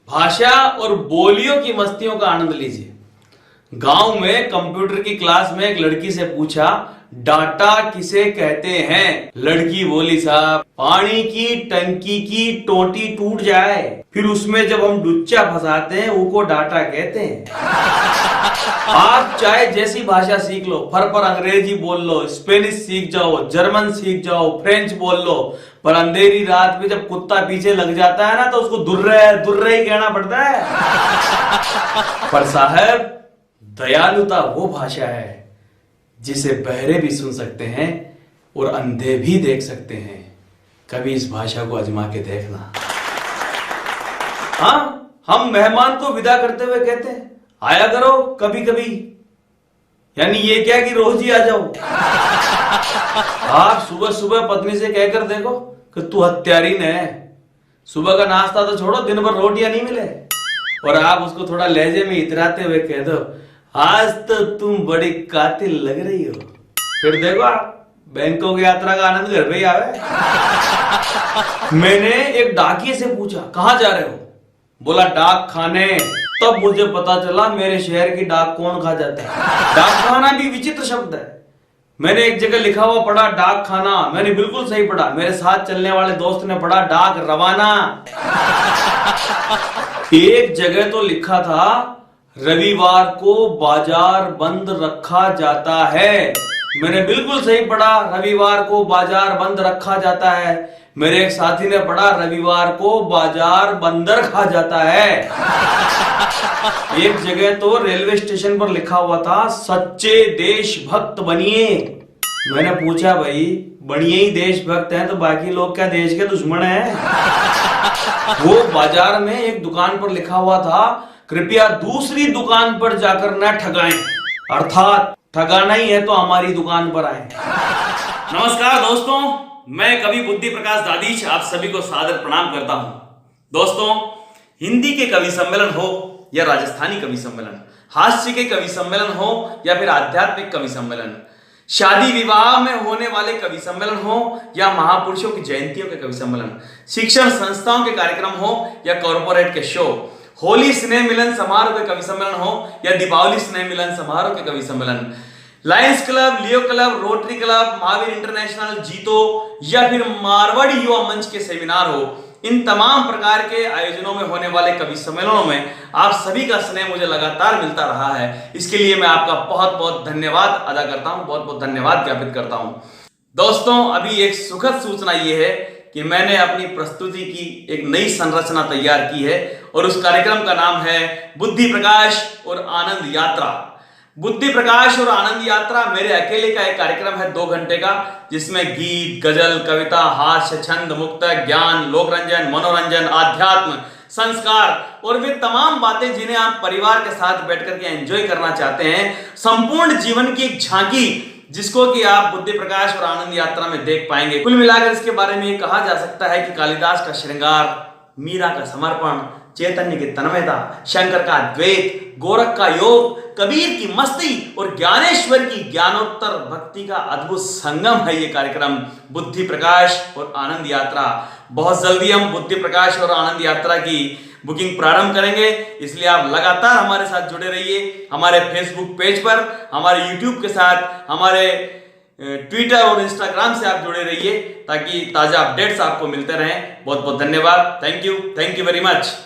भाषा और बोलियों की मस्तियों का आनंद लीजिए। गांव में कंप्यूटर की क्लास में एक लड़की से पूछा, डाटा किसे कहते हैं? लड़की बोली, साहब, पानी की टंकी की टोटी टूट जाए फिर उसमें जब हम डुच्चा फंसाते हैं वो डाटा कहते हैं। आप चाहे जैसी भाषा सीख लो, पर अंग्रेजी बोल लो, स्पेनिश सीख जाओ, जर्मन सीख जाओ, फ्रेंच बोल लो, पर अंधेरी रात में जब कुत्ता पीछे लग जाता है ना तो उसको दुर्रे ही कहना पड़ता है। पर साहब, दयालुता वो भाषा है जिसे बहरे भी सुन सकते हैं और अंधे भी देख सकते हैं। कभी इस भाषा को आजमा के देखना। हाँ, हम मेहमान को विदा करते हुए कहते हैं, आया करो कभी कभी, यानी ये क्या कि रोज ही आ जाओ। आप सुबह सुबह पत्नी से कहकर देखो कि तू हत्यारीन है, सुबह का नाश्ता तो छोड़ो, दिन भर रोटियां नहीं मिले, और आप उसको थोड़ा लहजे में इतराते हुए कह दो, आज तो तुम बड़ी कातिल लग रही हो। फिर देखो आप बैंकों की यात्रा का आनंद घर पे ही आवे। मैंने एक डाकिये से पूछा, कहां जा रहे हो? बोला, डाक खाने। तब मुझे पता चला मेरे शहर की डाक कौन खा जाता है। डाक खाना भी विचित्र शब्द है। मैंने एक जगह लिखा हुआ पढ़ा डाक खाना, मैंने बिल्कुल सही पढ़ा। मेरे साथ चलने वाले दोस्त ने पढ़ा डाक रवाना। एक जगह तो लिखा था, रविवार को बाजार बंद रखा जाता है। मैंने बिल्कुल सही पढ़ा, रविवार को बाजार बंद रखा जाता है। मेरे एक साथी ने पढ़ा, रविवार को बाजार बंदर खा जाता है। एक जगह तो रेलवे स्टेशन पर लिखा हुआ था, सच्चे देशभक्त बनिए। मैंने पूछा, भाई बनिए ही देशभक्त हैं तो बाकी लोग क्या देश के दुश्मन हैं? वो बाजार में एक दुकान पर लिखा हुआ था, कृपया दूसरी दुकान पर जाकर न ठगाएं, अर्थात ठगाना ही है तो हमारी दुकान पर आए। नमस्कार दोस्तों, मैं कवि बुद्धि प्रकाश दादीच आप सभी को सादर प्रणाम करता हूं। दोस्तों, हिंदी के कवि सम्मेलन हो या राजस्थानी कवि सम्मेलन, हास्य के कवि सम्मेलन हो या फिर आध्यात्मिक कवि सम्मेलन, शादी विवाह में होने वाले कवि सम्मेलन हो या महापुरुषों की जयंतियों के कवि सम्मेलन, शिक्षण संस्थाओं के कार्यक्रम हो या कॉर्पोरेट के शो, होली स्नेह मिलन समारोह के कवि सम्मेलन हो या दीपावली स्नेह मिलन समारोह के कवि सम्मेलन, lions club, leo club, rotary club, Mahavir international, JITO या फिर मारवाड़ी युवा मंच के सेमिनार हो, इन तमाम प्रकार के आयोजनों में होने वाले कवि सम्मेलनों में आप सभी का स्नेह मुझे लगातार मिलता रहा है। इसके लिए मैं आपका बहुत बहुत धन्यवाद अदा करता हूं, बहुत बहुत धन्यवाद ज्ञापित करता हूं। दोस्तों, अभी एक सुखद सूचना ये है कि मैंने अपनी प्रस्तुति की एक नई संरचना तैयार की है और उस कार्यक्रम का नाम है बुद्धि प्रकाश और आनंद यात्रा। बुद्धि प्रकाश और आनंद यात्रा मेरे अकेले का एक कार्यक्रम है 2 घंटे का, जिसमें गीत, गजल, कविता, हास्य, छंद, मुक्त, ज्ञान, लोकरंजन, मनोरंजन, आध्यात्म, संस्कार और वे तमाम बातें जिन्हें आप परिवार के साथ बैठकर के एंजॉय करना चाहते हैं, संपूर्ण जीवन की एक झांकी जिसको कि आप बुद्धि प्रकाश और आनंद यात्रा में देख पाएंगे। कुल मिलाकर इसके बारे में ये कहा जा सकता है कि कालिदास का श्रृंगार, मीरा का समर्पण, चैतन्य की तन्मयता, शंकर का द्वैत, गोरख का योग, कबीर की मस्ती और ज्ञानेश्वर की ज्ञानोत्तर भक्ति का अद्भुत संगम है ये कार्यक्रम बुद्धि प्रकाश और आनंद यात्रा। बहुत जल्दी हम बुद्धि प्रकाश और आनंद यात्रा की बुकिंग प्रारंभ करेंगे, इसलिए आप लगातार हमारे साथ जुड़े रहिए। हमारे फेसबुक पेज पर, हमारे यूट्यूब के साथ, हमारे ट्विटर और इंस्टाग्राम से आप जुड़े रहिए ताकि ताजा अपडेट्स आपको मिलते रहें। बहुत बहुत धन्यवाद। Thank you very much.